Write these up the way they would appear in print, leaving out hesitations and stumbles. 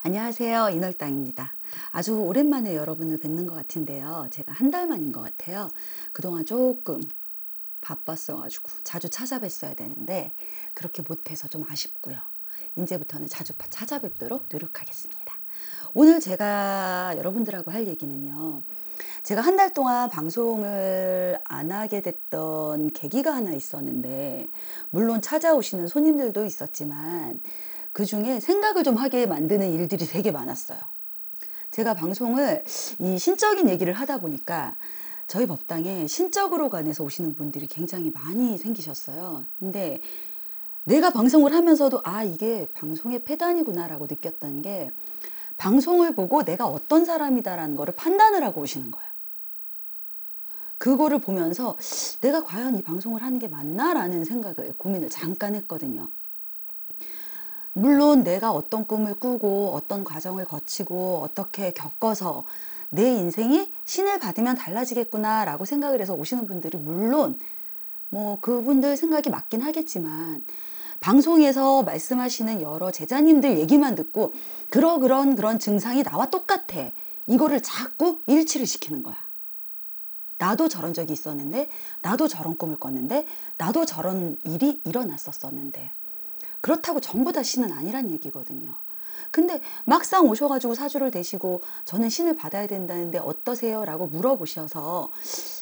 안녕하세요. 인월당입니다. 아주 오랜만에 여러분을 뵙는 것 같은데요. 제가 한 달 만인 것 같아요. 그동안 조금 바빴어가지고 자주 찾아뵀어야 되는데 그렇게 못해서 좀 아쉽고요. 이제부터는 자주 찾아뵙도록 노력하겠습니다. 오늘 제가 여러분들하고 할 얘기는요. 제가 한 달 동안 방송을 안 하게 됐던 계기가 하나 있었는데, 물론 찾아오시는 손님들도 있었지만 그 중에 생각을 좀 하게 만드는 일들이 되게 많았어요. 제가 방송을 이 신적인 얘기를 하다 보니까 저희 법당에 신적으로 관해서 오시는 분들이 굉장히 많이 생기셨어요. 근데 내가 방송을 하면서도 이게 방송의 폐단이구나 라고 느꼈던 게, 방송을 보고 내가 어떤 사람이다라는 거를 판단을 하고 오시는 거예요. 그거를 보면서 내가 과연 이 방송을 하는 게 맞나라는 고민을 잠깐 했거든요. 물론 내가 어떤 꿈을 꾸고 어떤 과정을 거치고 어떻게 겪어서 내 인생이 신을 받으면 달라지겠구나 라고 생각을 해서 오시는 분들이 물론 그분들 생각이 맞긴 하겠지만, 방송에서 말씀하시는 여러 제자님들 얘기만 듣고 그런 증상이 나와 똑같아, 이거를 자꾸 일치를 시키는 거야. 나도 저런 적이 있었는데, 나도 저런 꿈을 꿨는데, 나도 저런 일이 일어났었었는데, 그렇다고 전부 다 신은 아니란 얘기거든요. 근데 막상 오셔가지고 사주를 대시고 저는 신을 받아야 된다는데 어떠세요? 라고 물어보셔서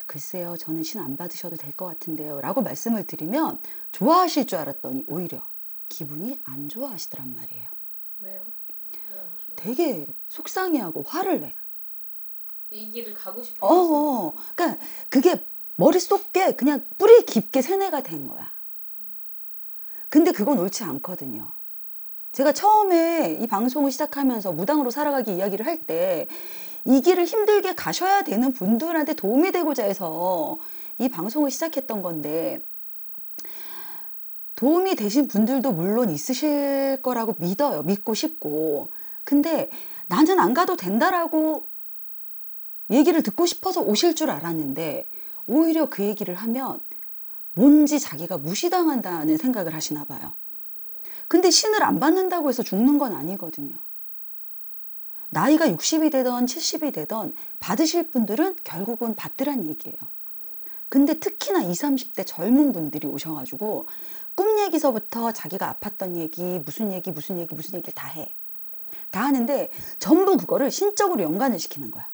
글쎄요, 저는 신 안 받으셔도 될 것 같은데요 라고 말씀을 드리면 좋아하실 줄 알았더니 오히려 기분이 안 좋아하시더란 말이에요. 왜요? 왜 안 좋아요? 되게 속상해하고 화를 내. 이 길을 가고 싶어. 그러니까 그게 머릿속에 그냥 뿌리 깊게 세뇌가 된 거야. 근데 그건 옳지 않거든요. 제가 처음에 이 방송을 시작하면서 무당으로 살아가기 이야기를 할 때 이 길을 힘들게 가셔야 되는 분들한테 도움이 되고자 해서 이 방송을 시작했던 건데, 도움이 되신 분들도 물론 있으실 거라고 믿어요. 믿고 싶고. 근데 나는 안 가도 된다라고 얘기를 듣고 싶어서 오실 줄 알았는데, 오히려 그 얘기를 하면 뭔지 자기가 무시당한다는 생각을 하시나 봐요. 근데 신을 안 받는다고 해서 죽는 건 아니거든요. 나이가 60이 되던 70이 되던 받으실 분들은 결국은 받으란 얘기예요. 근데 특히나 20, 30대 젊은 분들이 오셔가지고 꿈 얘기서부터 자기가 아팠던 얘기, 무슨 얘기를 다 해. 다 하는데 전부 그거를 신적으로 연관을 시키는 거야.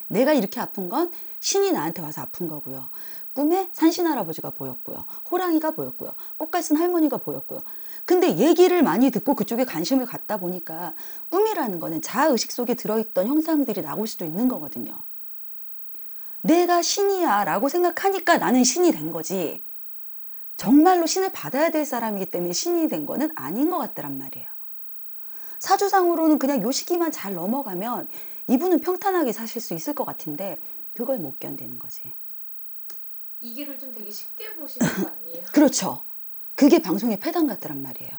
내가 이렇게 아픈 건 신이 나한테 와서 아픈 거고요. 꿈에 산신할아버지가 보였고요. 호랑이가 보였고요. 꽃갈 쓴 할머니가 보였고요. 근데 얘기를 많이 듣고 그쪽에 관심을 갖다 보니까 꿈이라는 거는 자아의식 속에 들어있던 형상들이 나올 수도 있는 거거든요. 내가 신이야 라고 생각하니까 나는 신이 된 거지, 정말로 신을 받아야 될 사람이기 때문에 신이 된 거는 아닌 것 같더란 말이에요. 사주상으로는 그냥 요 시기만 잘 넘어가면 이분은 평탄하게 사실 수 있을 것 같은데 그걸 못 견디는 거지. 이 길을 좀 되게 쉽게 보시는 거 아니에요? 그렇죠. 그게 방송의 폐단 같더란 말이에요.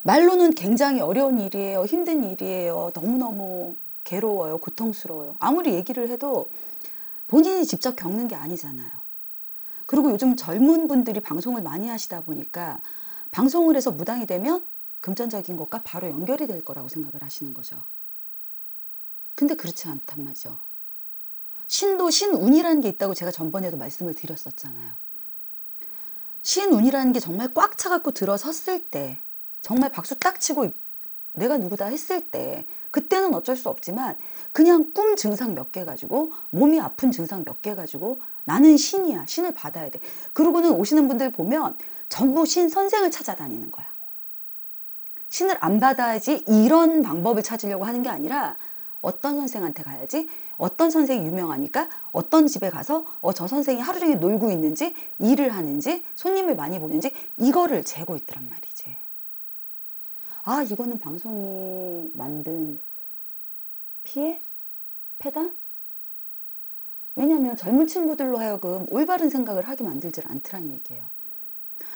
말로는 굉장히 어려운 일이에요. 힘든 일이에요. 너무너무 괴로워요. 고통스러워요. 아무리 얘기를 해도 본인이 직접 겪는 게 아니잖아요. 그리고 요즘 젊은 분들이 방송을 많이 하시다 보니까 방송을 해서 무당이 되면 금전적인 것과 바로 연결이 될 거라고 생각을 하시는 거죠. 근데 그렇지 않단 말이죠. 신도 신운이라는 게 있다고 제가 전번에도 말씀을 드렸었잖아요. 신운이라는 게 정말 꽉 차갖고 들어섰을 때, 정말 박수 딱 치고 내가 누구다 했을 때, 그때는 어쩔 수 없지만 그냥 꿈 증상 몇 개 가지고, 몸이 아픈 증상 몇 개 가지고 나는 신이야, 신을 받아야 돼. 그러고는 오시는 분들 보면 전부 신 선생을 찾아다니는 거야. 신을 안 받아야지 이런 방법을 찾으려고 하는 게 아니라, 어떤 선생한테 가야지, 어떤 선생이 유명하니까 어떤 집에 가서 저 선생이 하루 종일 놀고 있는지, 일을 하는지, 손님을 많이 보는지, 이거를 재고 있더란 말이지. 이거는 방송이 만든 피해? 폐단? 왜냐하면 젊은 친구들로 하여금 올바른 생각을 하게 만들질 않더란 얘기예요.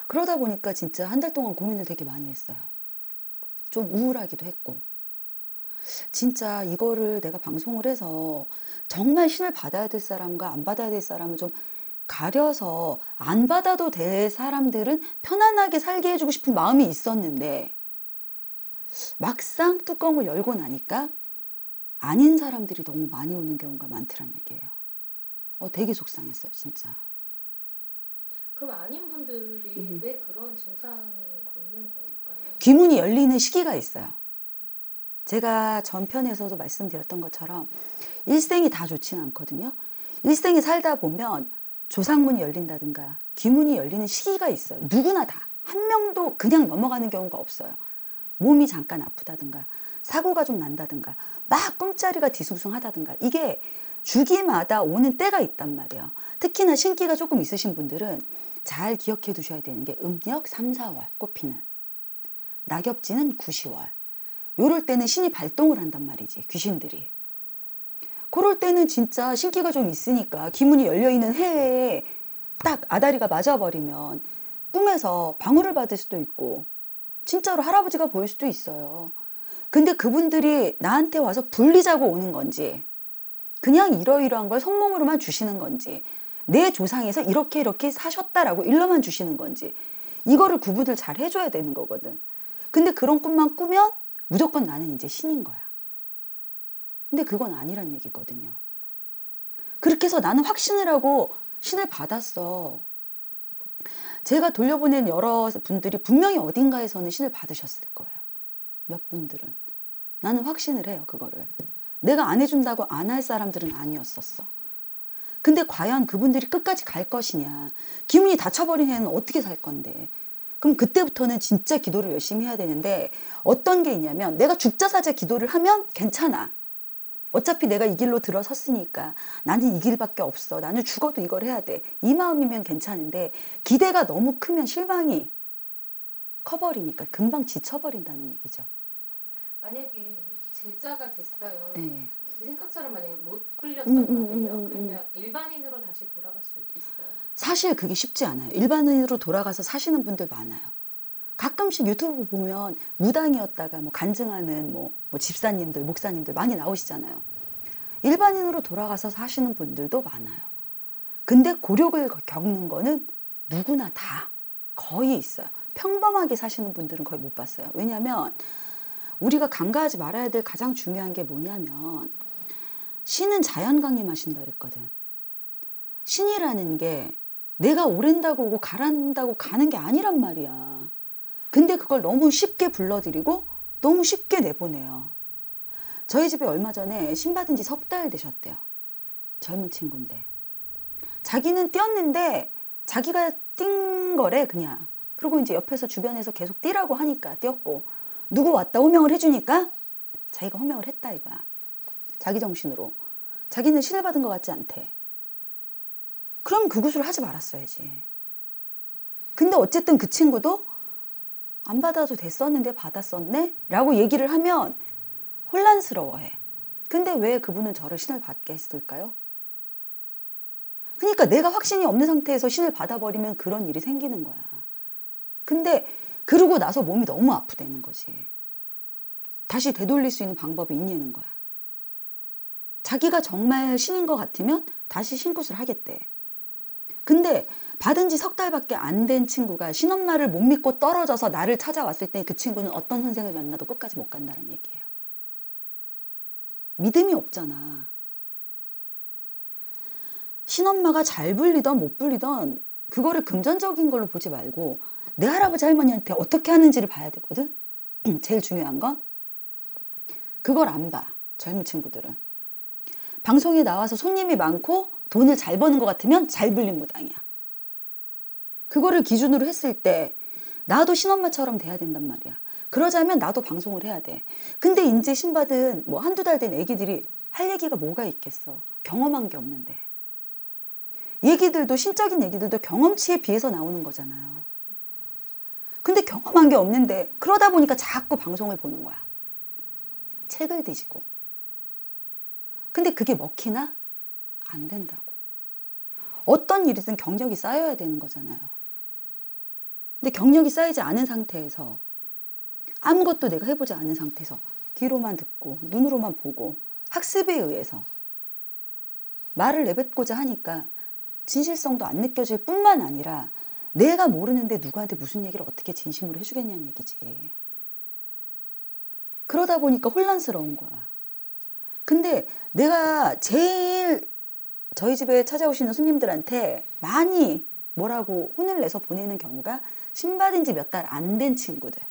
그러다 보니까 진짜 한 달 동안 고민을 되게 많이 했어요. 좀 우울하기도 했고, 진짜 이거를 내가 방송을 해서 정말 신을 받아야 될 사람과 안 받아야 될 사람을 좀 가려서 안 받아도 될 사람들은 편안하게 살게 해주고 싶은 마음이 있었는데, 막상 뚜껑을 열고 나니까 아닌 사람들이 너무 많이 오는 경우가 많더란 얘기예요. 되게 속상했어요, 진짜. 그럼 아닌 분들이 왜 그런 증상이 있는 걸까요? 귀문이 열리는 시기가 있어요. 제가 전편에서도 말씀드렸던 것처럼 일생이 다 좋지는 않거든요. 일생에 살다 보면 조상문이 열린다든가 귀문이 열리는 시기가 있어요. 누구나 다. 한 명도 그냥 넘어가는 경우가 없어요. 몸이 잠깐 아프다든가 사고가 좀 난다든가 막 꿈자리가 뒤숭숭하다든가 이게 주기마다 오는 때가 있단 말이에요. 특히나 신기가 조금 있으신 분들은 잘 기억해 두셔야 되는 게 음력 3, 4월 꽃피는 낙엽지는 9, 10월 요럴 때는 신이 발동을 한단 말이지, 귀신들이. 그럴 때는 진짜 신기가 좀 있으니까 기문이 열려있는 해에 딱 아다리가 맞아버리면 꿈에서 방울을 받을 수도 있고 진짜로 할아버지가 보일 수도 있어요. 근데 그분들이 나한테 와서 불리자고 오는 건지 그냥 이러이러한 걸 성몽으로만 주시는 건지 내 조상에서 이렇게 이렇게 사셨다라고 일러만 주시는 건지 이거를 구분을 잘 해줘야 되는 거거든. 근데 그런 꿈만 꾸면 무조건 나는 이제 신인 거야. 근데 그건 아니란 얘기거든요. 그렇게 해서 나는 확신을 하고 신을 받았어. 제가 돌려보낸 여러 분들이 분명히 어딘가에서는 신을 받으셨을 거예요. 몇 분들은. 나는 확신을 해요, 그거를. 내가 안 해준다고 안 할 사람들은 아니었었어. 근데 과연 그분들이 끝까지 갈 것이냐. 기운이 닫혀버린 애는 어떻게 살 건데. 그럼 그때부터는 진짜 기도를 열심히 해야 되는데 어떤 게 있냐면 내가 죽자사자 기도를 하면 괜찮아. 어차피 내가 이 길로 들어섰으니까 나는 이 길밖에 없어. 나는 죽어도 이걸 해야 돼. 이 마음이면 괜찮은데 기대가 너무 크면 실망이 커버리니까 금방 지쳐버린다는 얘기죠. 만약에 제자가 됐어요. 네. 내 생각처럼 만약에 못 끌렸단 말이에요. 그러면 일반인으로 다시 돌아갈 수 있어요? 사실 그게 쉽지 않아요. 일반인으로 돌아가서 사시는 분들 많아요. 가끔씩 유튜브 보면 무당이었다가 뭐 간증하는 뭐 집사님들, 목사님들 많이 나오시잖아요. 일반인으로 돌아가서 사시는 분들도 많아요. 근데 곤욕을 겪는 거는 누구나 다 거의 있어요. 평범하게 사시는 분들은 거의 못 봤어요. 왜냐하면 우리가 간과하지 말아야 될 가장 중요한 게 뭐냐면 신은 자연 강림하신다 그랬거든. 신이라는 게 내가 오랜다고 오고 가란다고 가는 게 아니란 말이야. 근데 그걸 너무 쉽게 불러들이고 너무 쉽게 내보내요. 저희 집에 얼마 전에 신 받은 지 석 달 되셨대요. 젊은 친구인데. 자기는 뛰었는데 자기가 뛴 거래 그냥. 그리고 이제 옆에서 주변에서 계속 뛰라고 하니까 뛰었고 누구 왔다 호명을 해주니까 자기가 호명을 했다 이거야. 자기 정신으로. 자기는 신을 받은 것 같지 않대. 그럼 그 구슬을 하지 말았어야지. 근데 어쨌든 그 친구도 안 받아도 됐었는데 받았었네? 라고 얘기를 하면 혼란스러워해. 근데 왜 그분은 저를 신을 받게 했을까요? 그러니까 내가 확신이 없는 상태에서 신을 받아버리면 그런 일이 생기는 거야. 근데 그러고 나서 몸이 너무 아프다는 거지. 다시 되돌릴 수 있는 방법이 있냐는 거야. 자기가 정말 신인 것 같으면 다시 신굿을 하겠대. 근데 받은 지 석 달밖에 안 된 친구가 신엄마를 못 믿고 떨어져서 나를 찾아왔을 때 그 친구는 어떤 선생을 만나도 끝까지 못 간다는 얘기예요. 믿음이 없잖아. 신엄마가 잘 불리던 못 불리던 그거를 금전적인 걸로 보지 말고 내 할아버지 할머니한테 어떻게 하는지를 봐야 되거든. 제일 중요한 건 그걸 안 봐. 젊은 친구들은. 방송에 나와서 손님이 많고 돈을 잘 버는 것 같으면 잘 불린 무당이야. 그거를 기준으로 했을 때 나도 신엄마처럼 돼야 된단 말이야. 그러자면 나도 방송을 해야 돼. 근데 이제 신받은 뭐 한두 달 된 애기들이 할 얘기가 뭐가 있겠어. 경험한 게 없는데. 얘기들도 신적인 얘기들도 경험치에 비해서 나오는 거잖아요. 근데 경험한 게 없는데 그러다 보니까 자꾸 방송을 보는 거야. 책을 뒤지고. 근데 그게 먹히나? 안 된다고. 어떤 일이든 경력이 쌓여야 되는 거잖아요. 근데 경력이 쌓이지 않은 상태에서 아무것도 내가 해보지 않은 상태에서 귀로만 듣고 눈으로만 보고 학습에 의해서 말을 내뱉고자 하니까 진실성도 안 느껴질 뿐만 아니라 내가 모르는데 누구한테 무슨 얘기를 어떻게 진심으로 해주겠냐는 얘기지. 그러다 보니까 혼란스러운 거야. 근데 내가 제일 저희 집에 찾아오시는 손님들한테 많이 뭐라고 혼을 내서 보내는 경우가 신받은 지 몇 달 안 된 친구들.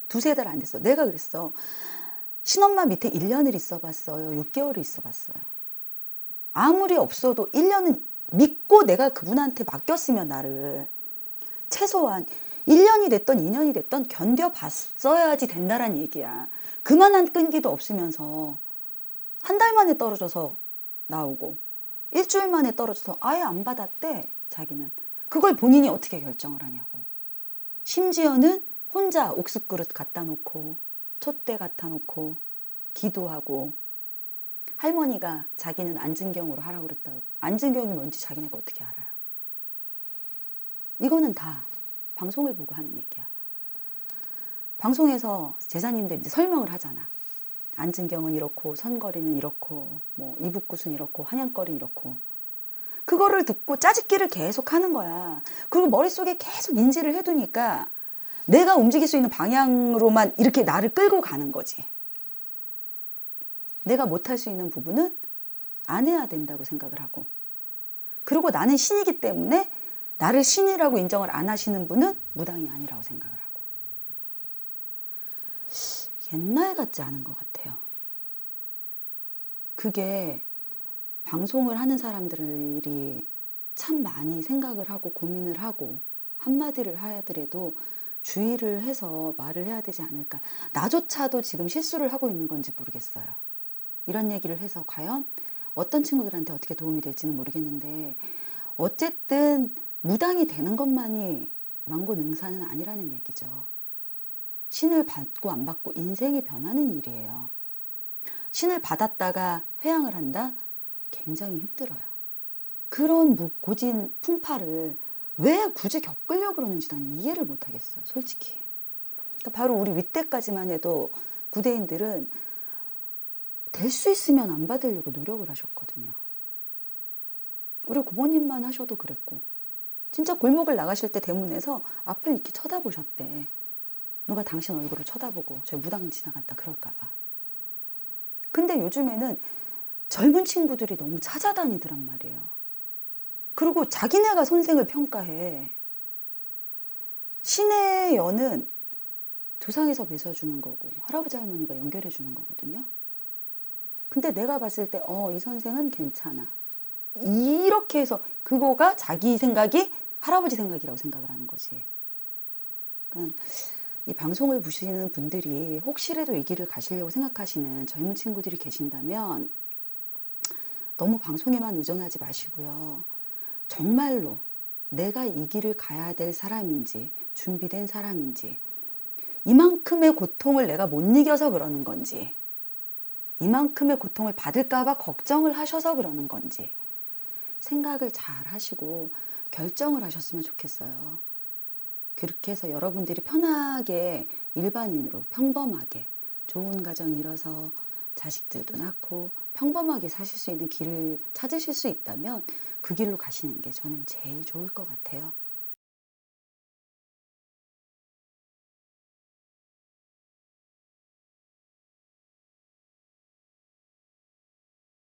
두세 달 안 됐어. 내가 그랬어. 신엄마 밑에 1년을 있어 봤어요. 6개월을 있어 봤어요. 아무리 없어도 1년은 믿고 내가 그분한테 맡겼으면 나를 최소한 1년이 됐던 2년이 됐던 견뎌봤어야지 된다란 얘기야. 그만한 끈기도 없으면서 한 달 만에 떨어져서 나오고 일주일 만에 떨어져서 아예 안 받았대. 자기는. 그걸 본인이 어떻게 결정을 하냐고. 심지어는 혼자 옥수그릇 갖다 놓고 촛대 갖다 놓고 기도하고 할머니가 자기는 안진경으로 하라고 그랬다고. 안진경이 뭔지 자기네가 어떻게 알아요. 이거는 다 방송을 보고 하는 얘기야. 방송에서 제자님들이 이제 설명을 하잖아. 안진경은 이렇고 선거리는 이렇고 뭐 이북굿은 이렇고 한양거리는 이렇고. 그거를 듣고 짜집기를 계속 하는 거야. 그리고 머릿속에 계속 인지를 해두니까 내가 움직일 수 있는 방향으로만 이렇게 나를 끌고 가는 거지. 내가 못할 수 있는 부분은 안 해야 된다고 생각을 하고. 그리고 나는 신이기 때문에 나를 신이라고 인정을 안 하시는 분은 무당이 아니라고 생각을 하고. 옛날 같지 않은 것 같아요. 그게 방송을 하는 사람들이 참 많이 생각을 하고 고민을 하고 한마디를 하더라도 주의를 해서 말을 해야 되지 않을까. 나조차도 지금 실수를 하고 있는 건지 모르겠어요. 이런 얘기를 해서 과연 어떤 친구들한테 어떻게 도움이 될지는 모르겠는데 어쨌든 무당이 되는 것만이 만고능사는 아니라는 얘기죠. 신을 받고 안 받고 인생이 변하는 일이에요. 신을 받았다가 회항을 한다? 굉장히 힘들어요. 그런 고진 풍파를 왜 굳이 겪으려고 그러는지 난 이해를 못하겠어요. 솔직히. 그러니까 바로 우리 윗대까지만 해도 구대인들은 될 수 있으면 안 받으려고 노력을 하셨거든요. 우리 고모님만 하셔도 그랬고 진짜 골목을 나가실 때 대문에서 앞을 이렇게 쳐다보셨대. 누가 당신 얼굴을 쳐다보고 저 무당 지나갔다 그럴까 봐. 근데 요즘에는 젊은 친구들이 너무 찾아다니더란 말이에요. 그리고 자기네가 선생을 평가해. 신의 연은 조상에서 맺어주는 거고 할아버지 할머니가 연결해 주는 거거든요. 근데 내가 봤을 때 이 선생은 괜찮아. 이렇게 해서 그거가 자기 생각이 할아버지 생각이라고 생각을 하는 거지. 그러니까 이 방송을 보시는 분들이 혹시라도 이 길을 가시려고 생각하시는 젊은 친구들이 계신다면 너무 방송에만 의존하지 마시고요. 정말로 내가 이 길을 가야 될 사람인지 준비된 사람인지 이만큼의 고통을 내가 못 이겨서 그러는 건지 이만큼의 고통을 받을까 봐 걱정을 하셔서 그러는 건지 생각을 잘 하시고 결정을 하셨으면 좋겠어요. 그렇게 해서 여러분들이 편하게 일반인으로 평범하게 좋은 가정 이뤄서 자식들도 낳고 평범하게 사실 수 있는 길을 찾으실 수 있다면 그 길로 가시는 게 저는 제일 좋을 것 같아요.